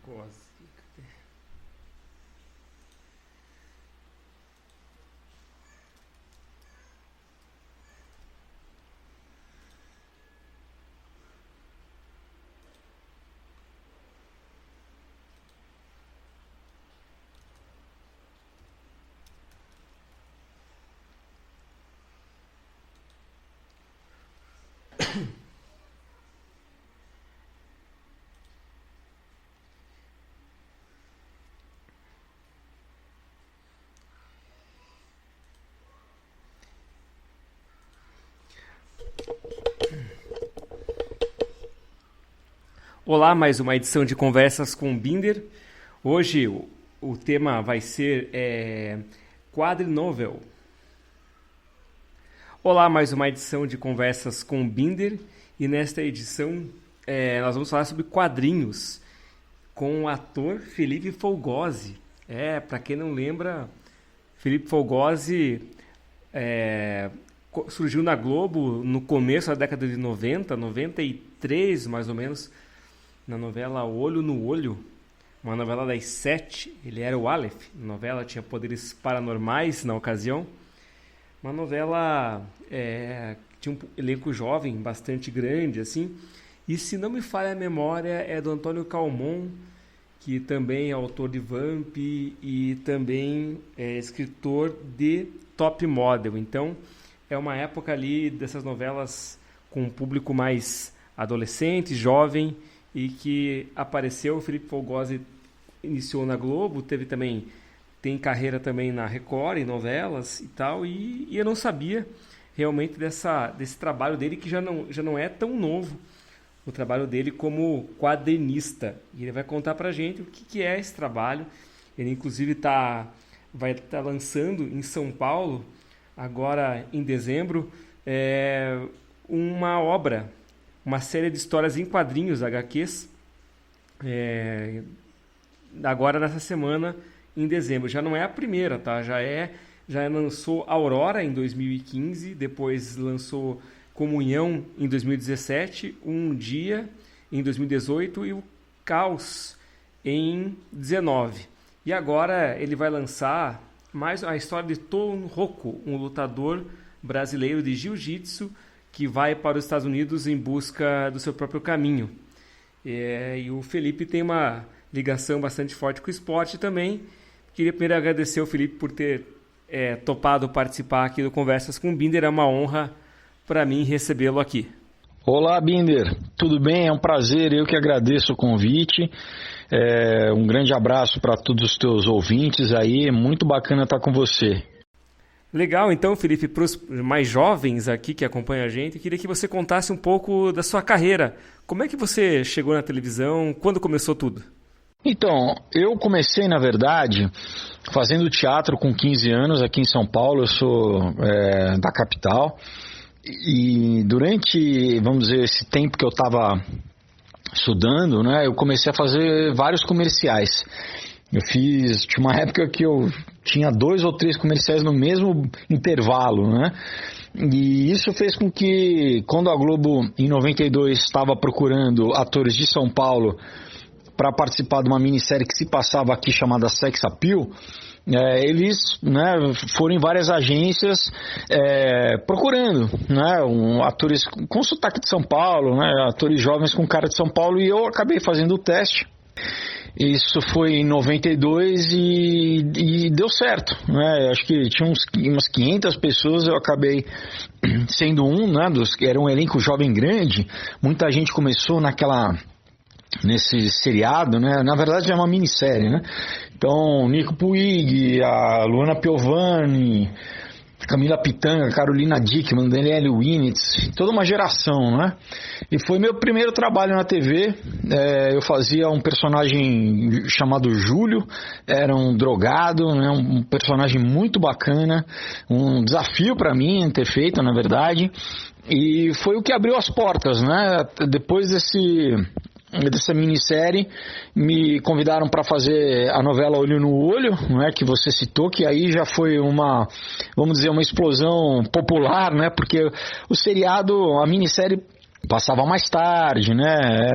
Fogose. Olá, mais uma edição de Conversas com Binder. Hoje o tema vai ser quadrinovel. Olá, mais uma edição de Conversas com Binder e nesta edição nós vamos falar sobre quadrinhos com o ator Felipe Fogose. Para quem não lembra, Felipe Fogose surgiu na Globo no começo da década de 90, 93 mais ou menos, na novela Olho no Olho, uma novela das 7, ele era o Aleph, a novela tinha poderes paranormais na ocasião, uma novela tinha um elenco jovem, bastante grande, assim, e se não me falha a memória, é do Antônio Calmon, que também é autor de Vamp e também é escritor de Top Model, então é uma época ali dessas novelas com um público mais adolescente, jovem, e que apareceu. O Felipe Fogose iniciou na Globo, tem carreira também na Record, em novelas e tal, e eu não sabia realmente desse trabalho dele, que já não é tão novo, o trabalho dele como quadrinista. E ele vai contar pra gente o que é esse trabalho. Ele inclusive vai estar lançando em São Paulo, agora em dezembro, uma obra, uma série de histórias em quadrinhos, HQs, agora nessa semana, em dezembro. Já não é a primeira, tá? Já lançou Aurora em 2015, depois lançou Comunhão em 2017, Um Dia em 2018 e o Caos em 2019. E agora ele vai lançar mais a história de Ton Rocco, um lutador brasileiro de jiu-jitsu que vai para os Estados Unidos em busca do seu próprio caminho. E o Felipe tem uma ligação bastante forte com o esporte também. Queria primeiro agradecer ao Felipe por ter topado participar aqui do Conversas com Binder. É uma honra para mim recebê-lo aqui. Olá, Binder. Tudo bem? É um prazer. Eu que agradeço o convite. Um grande abraço para todos os teus ouvintes aí. É muito bacana estar com você. Legal, então, Felipe, para os mais jovens aqui que acompanham a gente, queria que você contasse um pouco da sua carreira. Como é que você chegou na televisão? Quando começou tudo? Então, eu comecei, na verdade, fazendo teatro com 15 anos aqui em São Paulo. Eu sou da capital. E durante, vamos dizer, esse tempo que eu estava estudando, né, eu comecei a fazer vários comerciais. Tinha uma época que eu tinha 2 ou 3 comerciais no mesmo intervalo, né? E isso fez com que, quando a Globo, em 92, estava procurando atores de São Paulo para participar de uma minissérie que se passava aqui chamada Sex Appeal, eles, né, foram em várias agências procurando, né, atores com sotaque de São Paulo, né, atores jovens com cara de São Paulo, e eu acabei fazendo o teste. Isso foi em 92 e deu certo, né? Acho que tinha umas 500 pessoas, eu acabei sendo né, era um elenco jovem grande, muita gente começou nesse seriado, né? Na verdade é uma minissérie, né? Então, Nico Puig, a Luana Piovani, Camila Pitanga, Carolina Dickman, Danielle Winitz, toda uma geração, né? E foi meu primeiro trabalho na TV. Eu fazia um personagem chamado Júlio, era um drogado, né? Um personagem muito bacana, um desafio para mim ter feito, na verdade, e foi o que abriu as portas, né? Depois dessa minissérie, me convidaram para fazer a novela Olho no Olho, né, que você citou, que aí já foi vamos dizer, uma explosão popular, né, porque o seriado, a minissérie, passava mais tarde, né?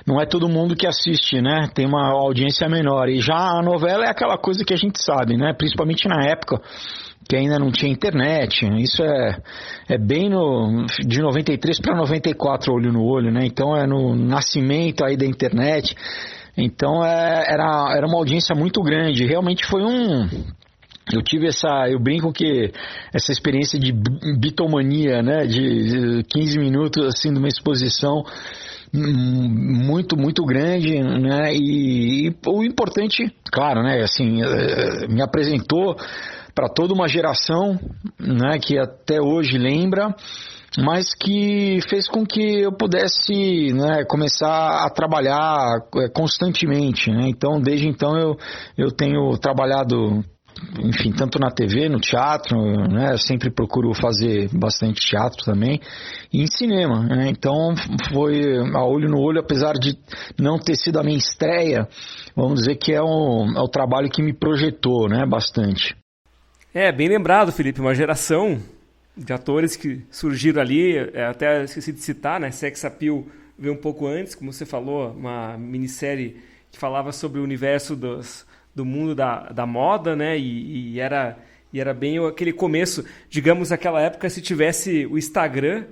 Não é todo mundo que assiste, né? Tem uma audiência menor. E já a novela é aquela coisa que a gente sabe, né? Principalmente na época que ainda não tinha internet. Isso é bem de 93 para 94, olho no olho, né? Então é no nascimento aí da internet. Então era uma audiência muito grande. Realmente foi eu tive eu brinco que essa experiência de bitomania, né, de 15 minutos assim de uma exposição muito, muito grande, né, e o importante, claro, né, assim, me apresentou para toda uma geração, né, que até hoje lembra, mas que fez com que eu pudesse, né, começar a trabalhar constantemente, né? Então, desde então eu tenho trabalhado, enfim, tanto na TV, no teatro, né? Eu sempre procuro fazer bastante teatro também, e em cinema, né? Então foi a olho no olho, apesar de não ter sido a minha estreia, vamos dizer que é o trabalho que me projetou, né? Bastante. Bem lembrado, Felipe, uma geração de atores que surgiram ali, até esqueci de citar, né? Sex Appeal veio um pouco antes, como você falou, uma minissérie que falava sobre o universo do mundo da moda, né? E era bem aquele começo, digamos, naquela época, se tivesse o Instagram,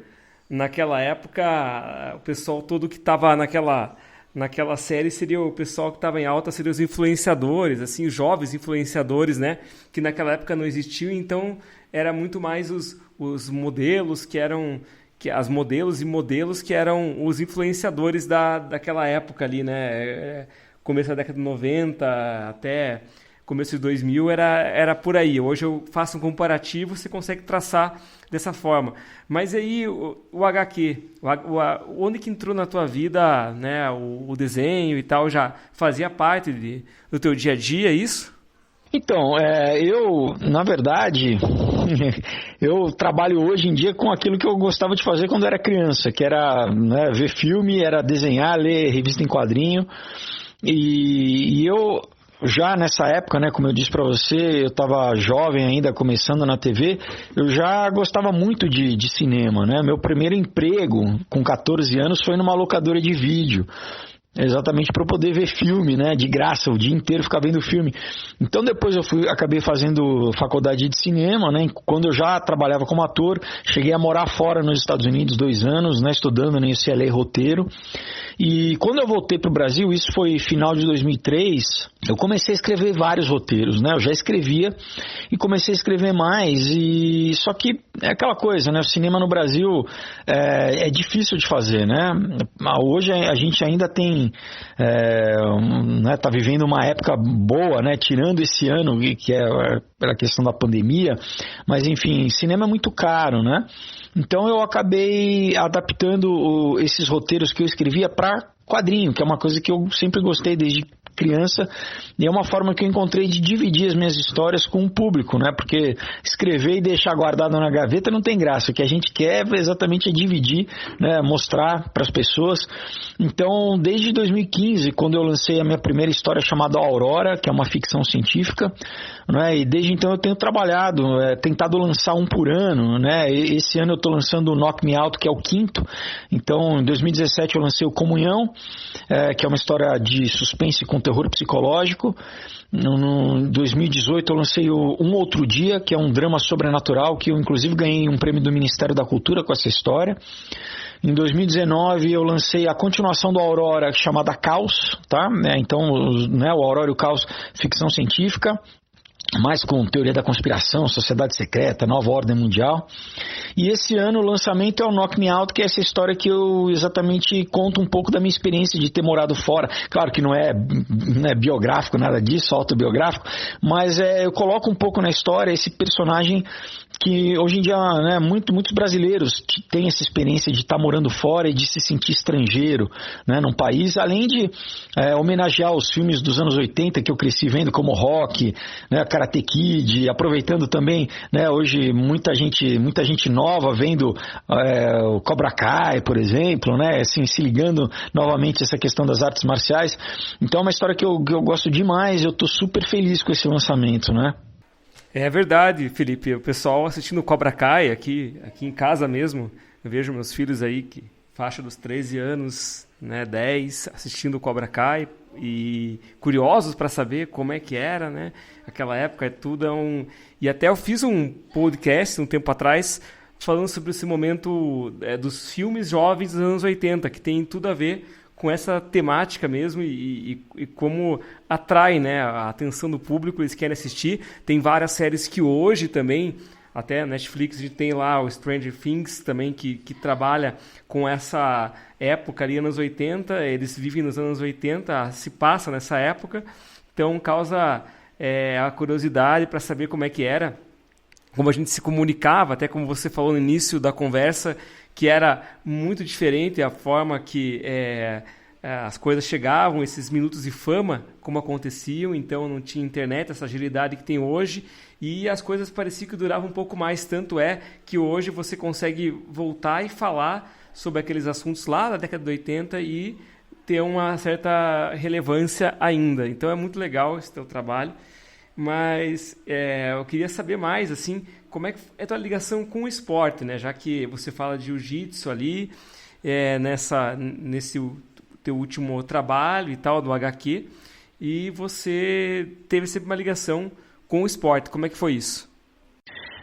naquela época, o pessoal todo que estava naquela série seria o pessoal que estava em alta, seriam os influenciadores, assim, os jovens influenciadores, né? Que naquela época não existiam, então era muito mais os modelos as modelos e modelos que eram os influenciadores daquela época ali, né? Começo da década de 90 até começo de 2000 era por aí. Hoje eu faço um comparativo, você consegue traçar dessa forma. Mas aí o HQ, onde que entrou na tua vida, né, o desenho e tal, já fazia parte do teu dia a dia, isso? Então, na verdade, eu trabalho hoje em dia com aquilo que eu gostava de fazer quando era criança, que era, né, ver filme, era desenhar, ler revista em quadrinho. E eu já nessa época, né, como eu disse para você, eu estava jovem ainda, começando na TV, eu já gostava muito de cinema, né? Meu primeiro emprego com 14 anos foi numa locadora de vídeo, exatamente para eu poder ver filme, né, de graça, o dia inteiro ficar vendo filme. Então depois acabei fazendo faculdade de cinema, né, quando eu já trabalhava como ator, cheguei a morar fora nos Estados Unidos 2 anos, né, estudando na UCLA roteiro. E quando eu voltei para o Brasil, isso foi final de 2003, eu comecei a escrever vários roteiros, né? Eu já escrevia e comecei a escrever mais, só que é aquela coisa, né? O cinema no Brasil é difícil de fazer, né? Hoje a gente ainda tem, né, tá vivendo uma época boa, né? Tirando esse ano, que é pela questão da pandemia, mas enfim, cinema é muito caro, né? Então eu acabei adaptando esses roteiros que eu escrevia para quadrinho, que é uma coisa que eu sempre gostei desde criança, e é uma forma que eu encontrei de dividir as minhas histórias com o público, né? Porque escrever e deixar guardado na gaveta não tem graça. O que a gente quer exatamente é dividir, né? Mostrar para as pessoas. Então, desde 2015, quando eu lancei a minha primeira história chamada Aurora, que é uma ficção científica, né? E desde então eu tenho trabalhado, tentado lançar um por ano, né? Esse ano eu estou lançando o Knock Me Out, que é o 5º. Então, em 2017 eu lancei o Comunhão, que é uma história de suspense com terror psicológico. Em 2018 eu lancei Um Outro Dia, que é um drama sobrenatural, que eu inclusive ganhei um prêmio do Ministério da Cultura com essa história. Em 2019 eu lancei a continuação do Aurora, chamada Caos, tá? Então, né, o Aurora e o Caos, ficção científica, mais com teoria da conspiração, sociedade secreta, nova ordem mundial. E esse ano o lançamento é o Knock Me Out, que é essa história que eu exatamente conto um pouco da minha experiência de ter morado fora. Claro que não é biográfico, nada disso, autobiográfico, mas eu coloco um pouco na história esse personagem que hoje em dia, né, muitos brasileiros têm essa experiência de estar morando fora e de se sentir estrangeiro, né, num país, além de homenagear os filmes dos anos 80 que eu cresci vendo, como Rock, né, Karate Kid, aproveitando também, né, hoje muita gente nova vendo o Cobra Kai, por exemplo, né, assim, se ligando novamente a essa questão das artes marciais. Então é uma história que eu gosto demais, eu estou super feliz com esse lançamento, né. É verdade, Felipe. O pessoal assistindo Cobra Kai aqui em casa mesmo, eu vejo meus filhos aí que faixa dos 13 anos, né, 10, assistindo Cobra Kai e curiosos para saber como é que era, né? Aquela época tudo é um... E até eu fiz um podcast um tempo atrás falando sobre esse momento dos filmes jovens dos anos 80, que tem tudo a ver com essa temática mesmo e como atrai, né, a atenção do público, eles querem assistir. Tem várias séries que hoje também, até a Netflix, a gente tem lá o Stranger Things também, que trabalha com essa época ali, anos 80, eles vivem nos anos 80, se passa nessa época, então causa a curiosidade para saber como é que era, como a gente se comunicava, até como você falou no início da conversa, que era muito diferente a forma que as coisas chegavam, esses minutos de fama, como aconteciam, então não tinha internet, essa agilidade que tem hoje, e as coisas pareciam que duravam um pouco mais, tanto é que hoje você consegue voltar e falar sobre aqueles assuntos lá da década de 80 e ter uma certa relevância ainda. Então é muito legal esse teu trabalho, mas eu queria saber mais, assim, como é que é a tua ligação com o esporte, né? Já que você fala de jiu-jitsu ali, nesse teu último trabalho e tal, do HQ, e você teve sempre uma ligação com o esporte. Como é que foi isso?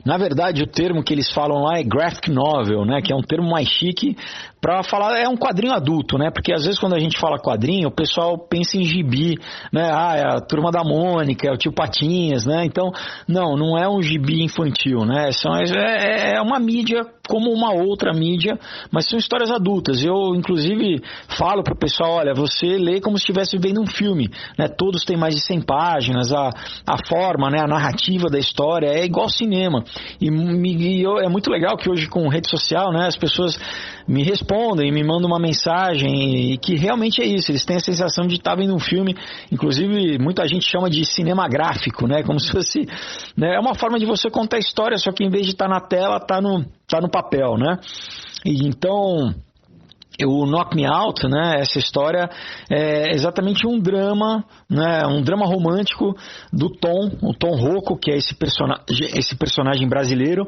Na verdade, o termo que eles falam lá é graphic novel, né? Que é um termo mais chique para falar, é um quadrinho adulto, né? Porque às vezes quando a gente fala quadrinho, o pessoal pensa em gibi, né? Ah, é a Turma da Mônica, é o Tio Patinhas, né? Então, não é um gibi infantil, né? É uma mídia como uma outra mídia, mas são histórias adultas. Eu, inclusive, falo pro pessoal, olha, você lê como se estivesse vendo um filme, né? Todos têm mais de 100 páginas, a forma, né? A narrativa da história é igual cinema. E é muito legal que hoje com rede social, né, as pessoas me respondem, me mandam uma mensagem e que realmente é isso, eles têm a sensação de estar vendo um filme, inclusive muita gente chama de cinema gráfico, né, como se fosse, né, é uma forma de você contar a história, só que em vez de estar na tela, tá no papel, né, e então... O Knock Me Out, né, essa história é exatamente um drama, né, um drama romântico do o Tom Rocco, que é esse personagem brasileiro,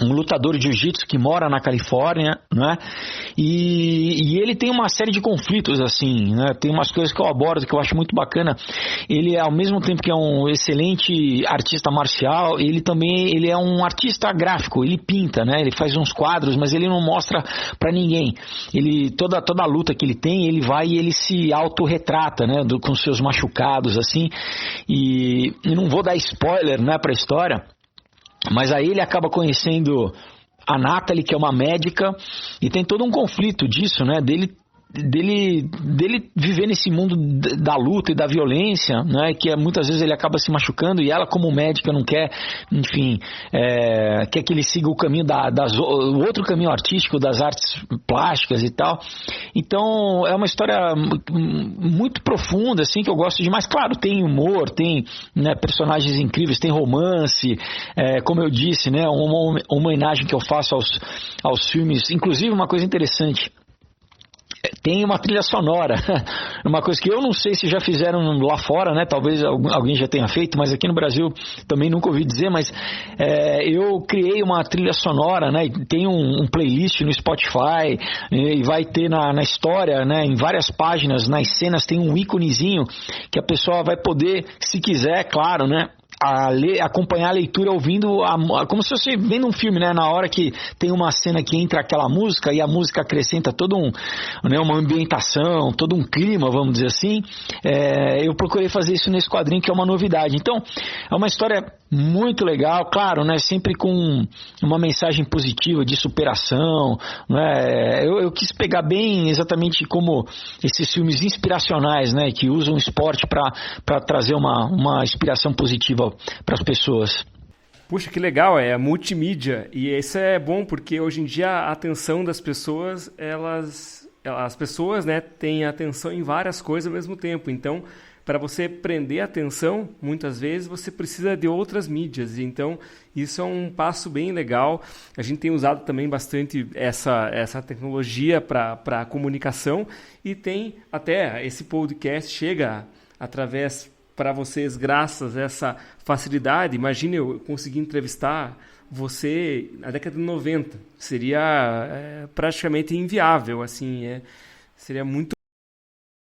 um lutador de jiu-jitsu que mora na Califórnia, né? E ele tem uma série de conflitos, assim, né? Tem umas coisas que eu abordo, que eu acho muito bacana. Ele, ao mesmo tempo que é um excelente artista marcial, ele é um artista gráfico, ele pinta, né? Ele faz uns quadros, mas ele não mostra pra ninguém. Toda a luta que ele tem, ele vai e ele se autorretrata, né? Com seus machucados, assim. E não vou dar spoiler, né, pra história, mas aí ele acaba conhecendo a Natalie, que é uma médica, e tem todo um conflito disso, né? Dele viver nesse mundo da luta e da violência, né, que muitas vezes ele acaba se machucando e ela, como médica, não quer, enfim, quer que ele siga o caminho o outro caminho artístico das artes plásticas e tal. Então é uma história muito profunda, assim, que eu gosto demais. Claro, tem humor, tem, né, personagens incríveis, tem romance, como eu disse, né, uma homenagem que eu faço aos filmes. Inclusive, uma coisa interessante, tem uma trilha sonora, uma coisa que eu não sei se já fizeram lá fora, né? Talvez alguém já tenha feito, mas aqui no Brasil também nunca ouvi dizer, mas eu criei uma trilha sonora, né? Tem um playlist no Spotify e vai ter na história, né? Em várias páginas, nas cenas tem um íconezinho que a pessoa vai poder, se quiser, claro, né, acompanhar a leitura ouvindo como se fosse vendo um filme, né? Na hora que tem uma cena que entra aquela música e a música acrescenta todo uma ambientação, todo um clima, vamos dizer assim. Eu procurei fazer isso nesse quadrinho, que é uma novidade. Então, é uma história muito legal, claro, né? Sempre com uma mensagem positiva de superação, né? Eu quis pegar bem exatamente como esses filmes inspiracionais, né? Que usam o esporte para trazer uma inspiração positiva para as pessoas. Puxa, que legal, é multimídia, e isso é bom porque hoje em dia a atenção das pessoas, as pessoas, né, têm atenção em várias coisas ao mesmo tempo, então para você prender a atenção, muitas vezes você precisa de outras mídias, então isso é um passo bem legal. A gente tem usado também bastante essa tecnologia para a comunicação, e tem até esse podcast chega através para vocês graças a essa facilidade. Imagine eu conseguir entrevistar você, na década de 90, seria praticamente inviável, assim, seria muito